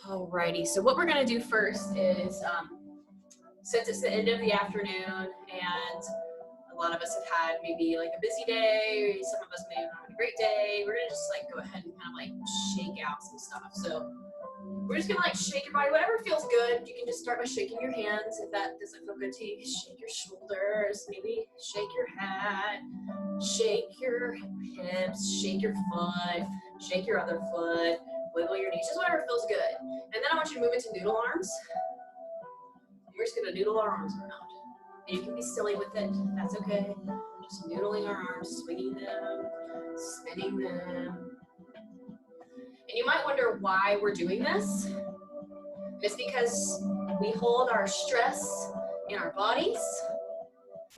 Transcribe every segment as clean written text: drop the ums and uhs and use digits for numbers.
Alrighty, so what we're gonna do first is, since it's the end of the afternoon and a lot of us have had maybe like a busy day, some of us may have had a great day, we're gonna just like go ahead and kind of like shake out some stuff. So we're just gonna like shake your body, whatever feels good. You can just start by shaking your hands if that doesn't feel good to you. Shake your shoulders, maybe shake your head, shake your hips, shake your foot, shake your other foot, wiggle your knees, just whatever feels good. And then I want you to move into noodle arms. We're just gonna noodle our arms around. And you can be silly with it, that's okay. Just noodling our arms, swinging them, spinning them. And you might wonder why we're doing this. It's because we hold our stress in our bodies.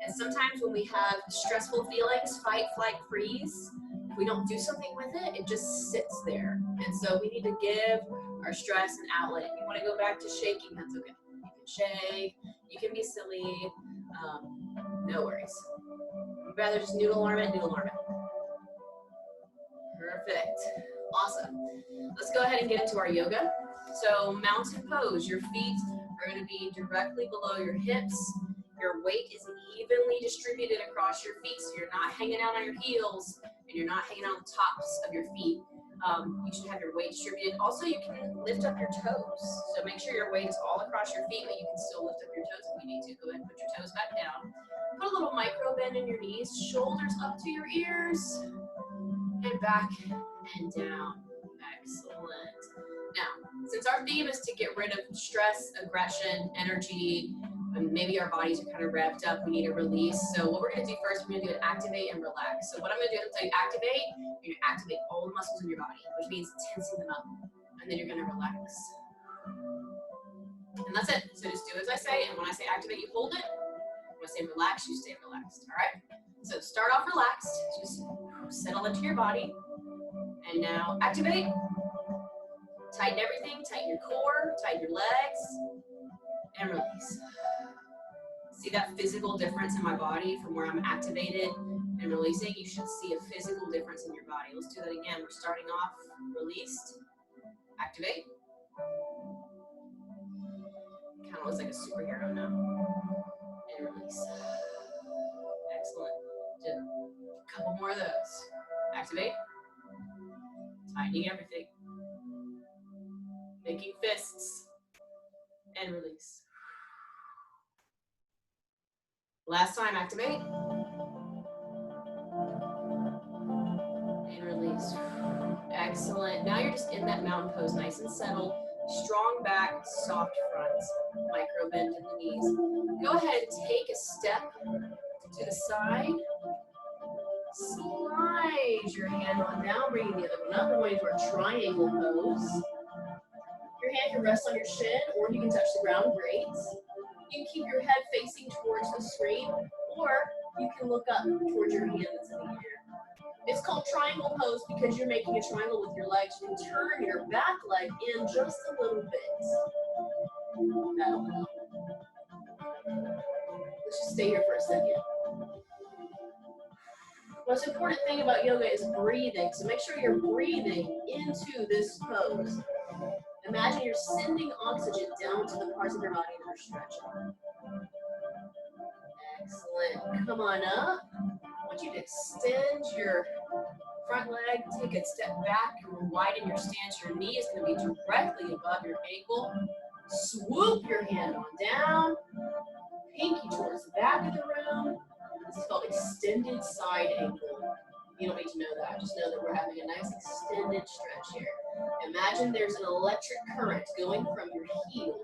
And sometimes when we have stressful feelings, fight, flight, freeze, if we don't do something with it, it just sits there. And so we need to give our stress an outlet. If you want to go back to shaking, that's okay. You can shake, you can be silly, no worries. You'd rather just noodle arm it, noodle arm it. Perfect. Awesome. Let's go ahead and get into our yoga. So mountain pose, your feet are going to be directly below your hips. Your weight is evenly distributed across your feet, so you're not hanging out on your heels and you're not hanging on the tops of your feet. You should have your weight distributed. Also, you can lift up your toes. So make sure your weight is all across your feet, but you can still lift up your toes if you need to. Go ahead and put your toes back down. Put a little micro bend in your knees, shoulders up to your ears, and back and down. Excellent. Now, since our theme is to get rid of stress, aggression, energy, and maybe our bodies are kind of revved up, we need a release. So what we're gonna do first, we're gonna do an activate and relax. So what I'm gonna do is activate, you're gonna activate all the muscles in your body, which means tensing them up. And then you're gonna relax. And that's it. So just do as I say, and when I say activate, you hold it. When I say relax, you stay relaxed, all right? So start off relaxed, just settle into your body. And now activate. Tighten everything, tighten your core, tighten your legs, and release. See that physical difference in my body from where I'm activated and releasing? You should see a physical difference in your body. Let's do that again. We're starting off released, activate. Kind of looks like a superhero now. And release. Excellent. Do a couple more of those. Activate. Tightening everything. Making fists. And release. Last time, activate. And release. Excellent. Now you're just in that mountain pose, nice and settled. Strong back, soft front. Micro bend in the knees. Go ahead and take a step to the side. Slide your hand on down, bringing the other one up. We're going to our triangle pose. Your hand can rest on your shin, or you can touch the ground, great. You can keep your head facing towards the screen, or you can look up towards your hand that's in the air. It's called triangle pose because you're making a triangle with your legs. You can turn your back leg in just a little bit. That'll help. Let's just stay here for a second. Most important thing about yoga is breathing, so make sure you're breathing into this pose. Imagine you're sending oxygen down to the parts of your body that are stretching. Excellent. Come on up. I want you to extend your front leg, take a step back, and widen your stance. Your knee is going to be directly above your ankle. Swoop your hand on down. Pinky towards the back of the room. This is called extended side angle. You don't need to know that. Just know that we're having a nice extended stretch here. Imagine there's an electric current going from your heel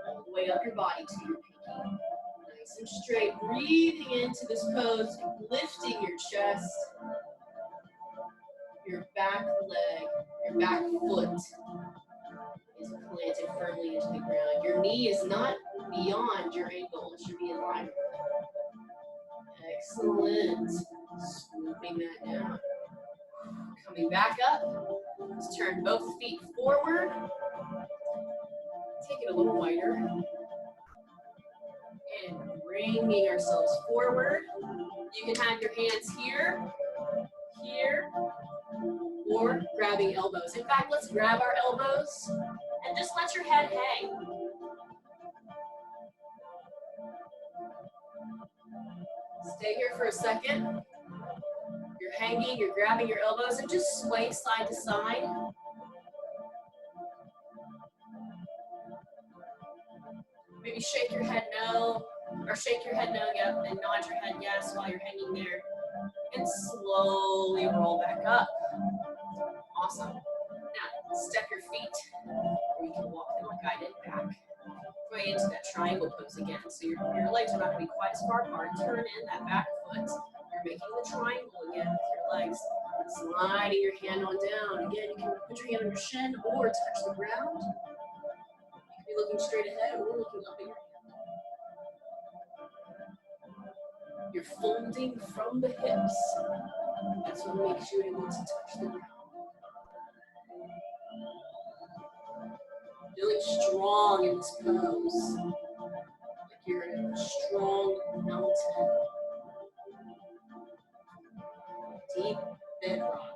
all the way up your body to your pinky. Nice and straight. Breathing into this pose, lifting your chest, your back leg, your back foot is planted firmly into the ground. Your knee is not beyond your ankle. It should be in line with it. Excellent. Swooping that down. Coming back up. Let's turn both feet forward. Take it a little wider. And bringing ourselves forward. You can have your hands here, here, or grabbing elbows. In fact, let's grab our elbows and just let your head hang. Stay here for a second. You're hanging, you're grabbing your elbows, and just sway side to side. Maybe shake your head no, or shake your head no, yep, and nod your head yes while you're hanging there. And slowly roll back up. Awesome. Now, step your feet, or you can walk them guided back. Going into that triangle pose again. So your legs are not going to be quite as far apart. Turn in that back foot. You're making the triangle again with your legs. Sliding your hand on down. Again, you can put your hand on your shin or touch the ground. You can be looking straight ahead or looking up at your hand. You're folding from the hips. That's what makes you able to touch the ground. Feeling strong in this pose. Like you're in a strong mountain. Deep bedrock.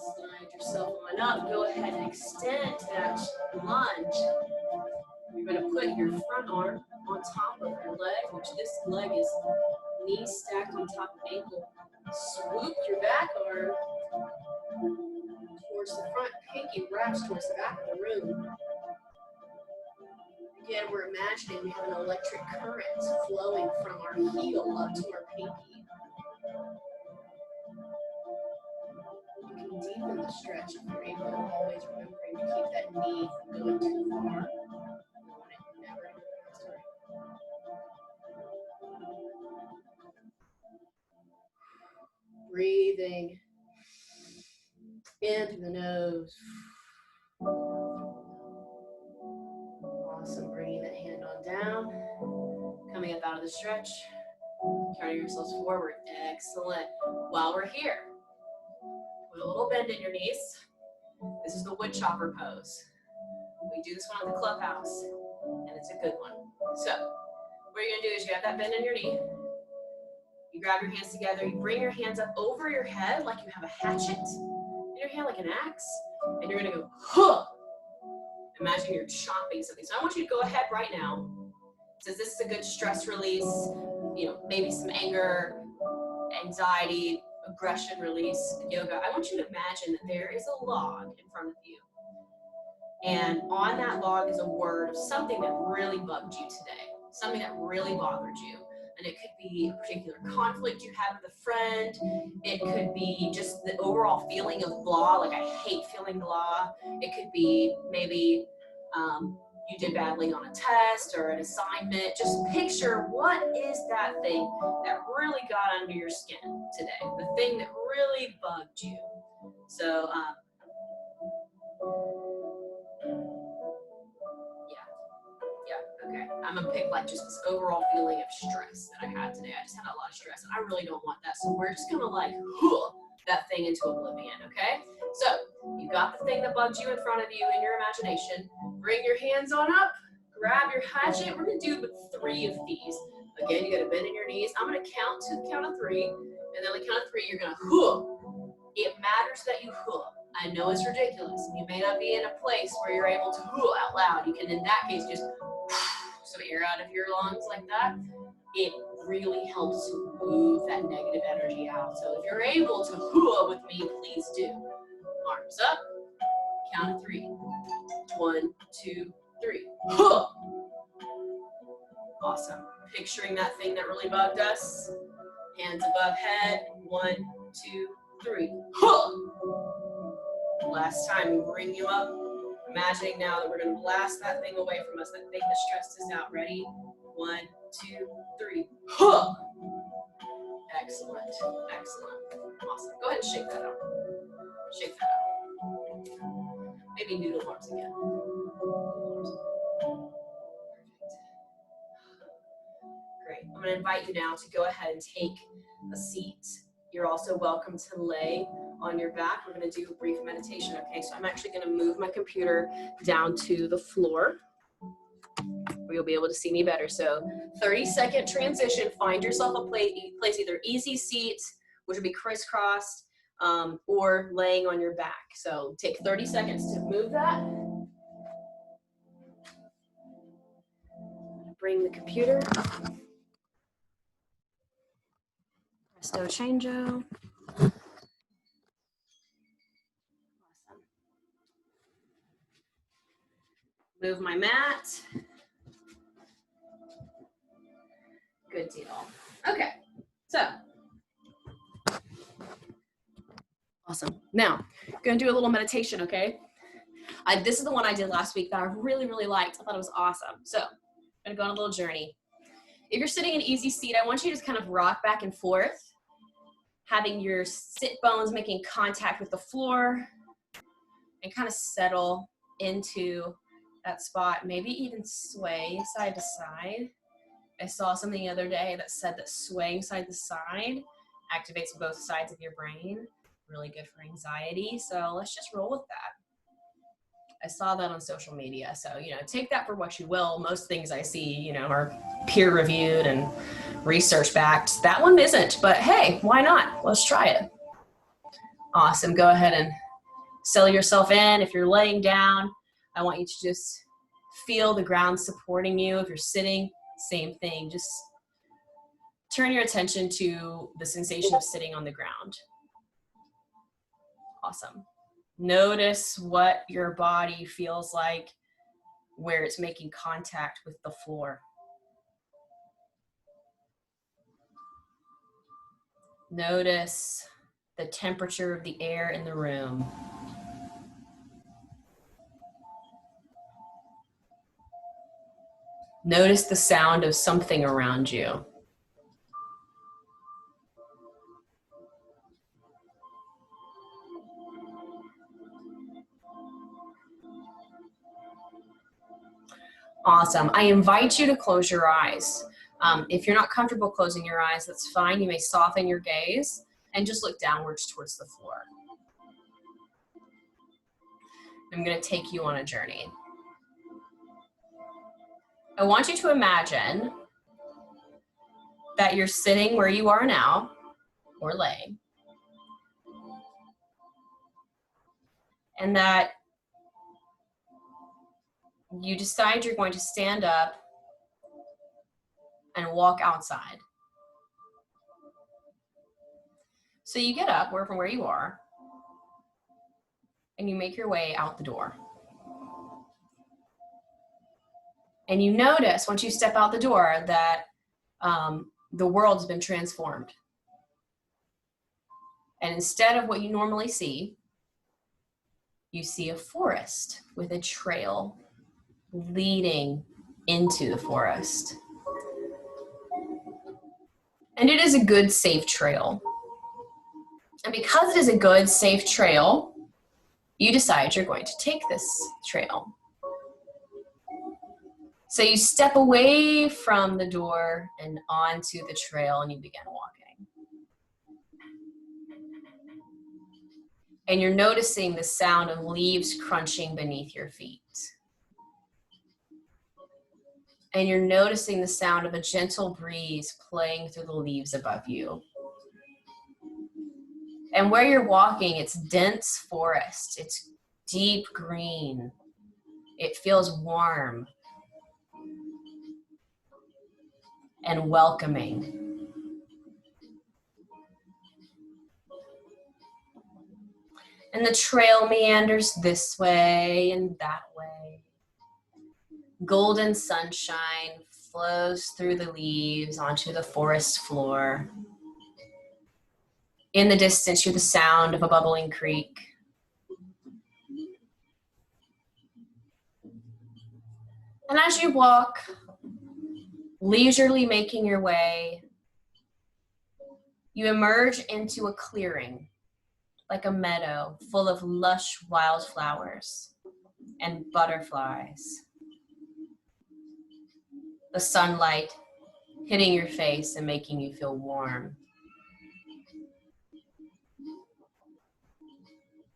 Slide yourself on up. Go ahead and extend that lunge. You're going to put your front arm on top of your leg, which this leg is knees stacked on top of ankle. Swoop your back arm towards the front, pinky wraps towards the back of the room. Again, we're imagining we have an electric current flowing from our heel up to our pinky. You can deepen the stretch if you're able, always remembering to keep that knee from going too far. You want it never to go past our ankle. Breathing in through the nose. Awesome. Bringing that hand on down. Coming up out of the stretch. Turning yourselves forward. Excellent. While we're here, put a little bend in your knees. This is the wood chopper pose. We do this one at the clubhouse, and it's a good one. So, what you're going to do is you have that bend in your knee. You grab your hands together. You bring your hands up over your head like you have a hatchet in your hand, like an axe, and you're going to go, huh! Imagine you're chopping something. So I want you to go ahead right now. Since this is a good stress release, maybe some anger, anxiety, aggression release, yoga. I want you to imagine that there is a log in front of you. And on that log is a word of something that really bugged you today, something that really bothered you. And it could be a particular conflict you had with a friend. It could be just the overall feeling of blah, like I hate feeling blah. It could be maybe you did badly on a test or an assignment. Just picture, what is that thing that really got under your skin today? The thing that really bugged you. So, okay. I'm gonna pick like just this overall feeling of stress that I had today. I just had a lot of stress and I really don't want that. So we're just gonna like that thing into oblivion, okay? So you got the thing that bugs you in front of you in your imagination. Bring your hands on up, grab your hatchet. We're gonna do 3 of these. Again, you gotta bend in your knees. I'm gonna count to the count of 3, and then on the count of 3, you're gonna It matters that you I know it's ridiculous. You may not be in a place where you're able to out loud. You can, in that case, just some air out of your lungs like that. It really helps to move that negative energy out. So if you're able to with me, please do. Arms up, count of 3. 1, 2, 3. Awesome. Picturing that thing that really bugged us. Hands above head. 1, 2, 3. Last time, we bring you up. Imagining now that we're going to blast that thing away from us, that thing that stressed us out. Ready? 1, 2, 3. Excellent. Excellent. Awesome. Go ahead and shake that out. Shake that out. Maybe noodle arms again. Perfect. Great. I'm going to invite you now to go ahead and take a seat. You're also welcome to lay on your back. We're going to do a brief meditation. Okay, so I'm actually going to move my computer down to the floor. where you'll be able to see me better. So 30-second transition, find yourself a place, either easy seat, which would be crisscrossed, or laying on your back. So take 30 seconds to move that. Bring the computer. Presto changeo. Awesome. Move my mat. Good deal. Okay, so. Awesome. Now, I'm gonna do a little meditation, okay? This is the one I did last week that I really, really liked. I thought it was awesome. So, I'm gonna go on a little journey. If you're sitting in an easy seat, I want you to just kind of rock back and forth, having your sit bones making contact with the floor, and kind of settle into that spot. Maybe even sway side to side. I saw something the other day that said that swaying side to side activates both sides of your brain. Really good for anxiety. So let's just roll with that. I saw that on social media. So, take that for what you will. Most things I see, are peer reviewed and research backed. That one isn't, but hey, why not? Let's try it. Awesome. Go ahead and settle yourself in. If you're laying down, I want you to just feel the ground supporting you. If you're sitting, same thing. Just turn your attention to the sensation of sitting on the ground. Awesome. Notice what your body feels like, where it's making contact with the floor. Notice the temperature of the air in the room. Notice the sound of something around you. Awesome. I invite you to close your eyes. If you're not comfortable closing your eyes, that's fine. You may soften your gaze and just look downwards towards the floor. I'm going to take you on a journey. I want you to imagine that you're sitting where you are now, or laying, and that you decide you're going to stand up and walk outside. So you get up from where you are and you make your way out the door. And you notice once you step out the door that the world's been transformed. And instead of what you normally see, you see a forest with a trail leading into the forest. And it is a good, safe trail. And because it is a good, safe trail, you decide you're going to take this trail. So you step away from the door and onto the trail and you begin walking. And you're noticing the sound of leaves crunching beneath your feet. And you're noticing the sound of a gentle breeze playing through the leaves above you. And where you're walking, it's dense forest. It's deep green. It feels warm and welcoming. And the trail meanders this way and that way. Golden sunshine flows through the leaves onto the forest floor. In the distance, you hear the sound of a bubbling creek. And as you walk, leisurely making your way, you emerge into a clearing, like a meadow full of lush wildflowers and butterflies. The sunlight hitting your face and making you feel warm.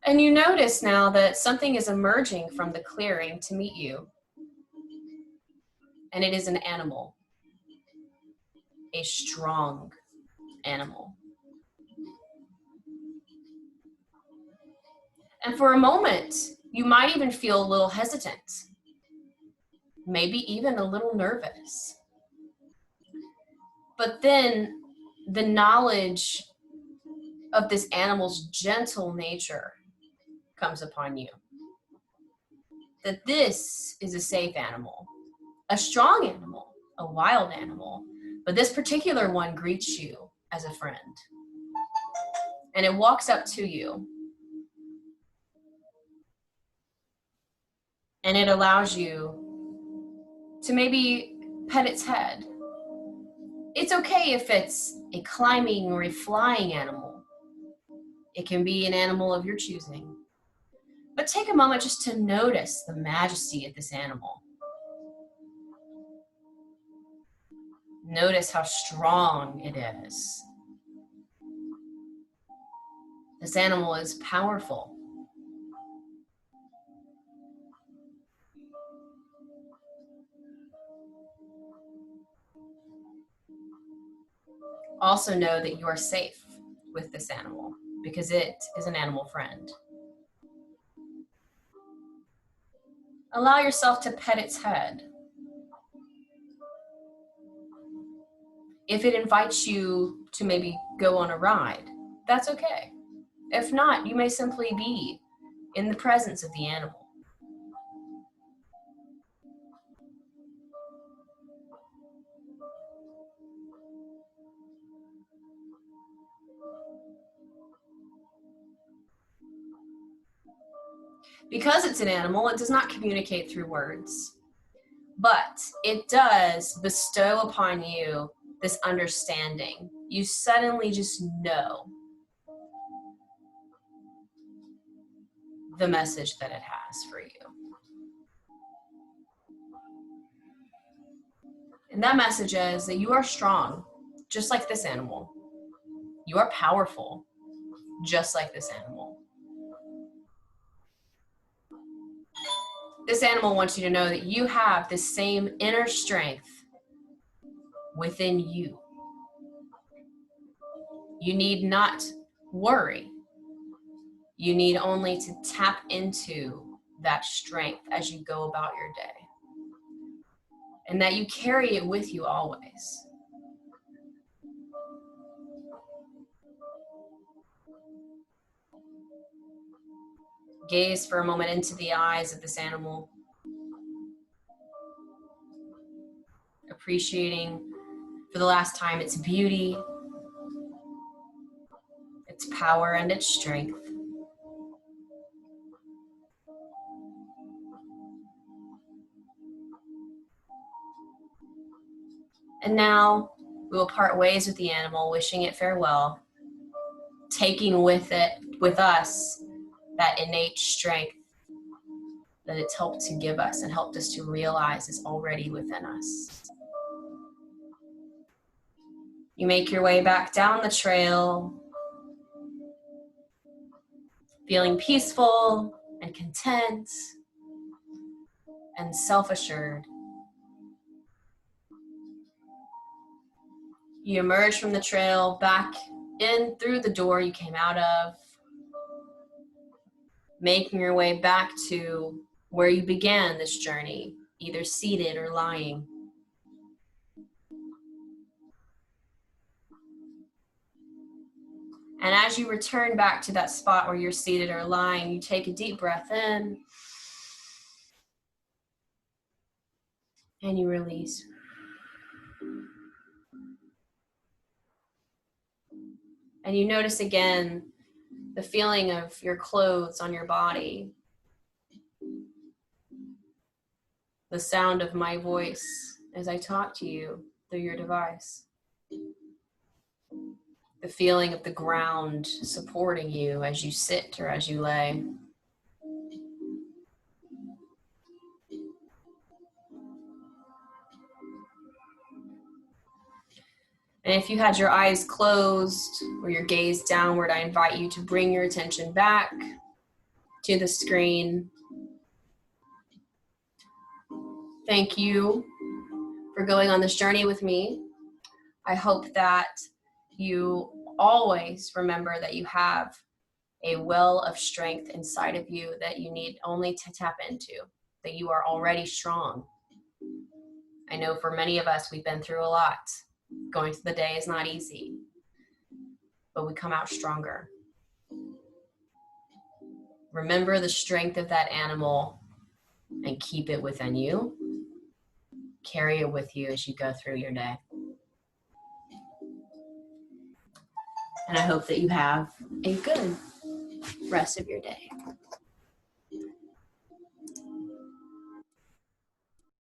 And you notice now that something is emerging from the clearing to meet you. And it is an animal, a strong animal. And for a moment, you might even feel a little hesitant, maybe even a little nervous. But then the knowledge of this animal's gentle nature comes upon you. That this is a safe animal, a strong animal, a wild animal, but this particular one greets you as a friend. And it walks up to you. And it allows you to maybe pet its head. It's okay if it's a climbing or a flying animal. It can be an animal of your choosing. But take a moment just to notice the majesty of this animal. Notice how strong it is. This animal is powerful. Also know that you are safe with this animal because it is an animal friend. Allow yourself to pet its head. If it invites you to maybe go on a ride, that's okay. If not, you may simply be in the presence of the animal. Because it's an animal, it does not communicate through words, but it does bestow upon you this understanding. You suddenly just know the message that it has for you. And that message is that you are strong, just like this animal. You are powerful, just like this animal. This animal wants you to know that you have the same inner strength within you. You need not worry. You need only to tap into that strength as you go about your day. And that you carry it with you always. Gaze for a moment into the eyes of this animal, appreciating for the last time its beauty, its power, and its strength. And now we will part ways with the animal, wishing it farewell, taking with us, that innate strength that it's helped to give us and helped us to realize is already within us. You make your way back down the trail, feeling peaceful and content and self-assured. You emerge from the trail back in through the door you came out of, making your way back to where you began this journey, either seated or lying. And as you return back to that spot where you're seated or lying, you take a deep breath in and you release. And you notice again the feeling of your clothes on your body, the sound of my voice as I talk to you through your device, the feeling of the ground supporting you as you sit or as you lay. And if you had your eyes closed or your gaze downward, I invite you to bring your attention back to the screen. Thank you for going on this journey with me. I hope that you always remember that you have a well of strength inside of you that you need only to tap into, that you are already strong. I know for many of us, we've been through a lot. Going through the day is not easy, but we come out stronger. Remember the strength of that animal and keep it within you. Carry it with you as you go through your day. And I hope that you have a good rest of your day.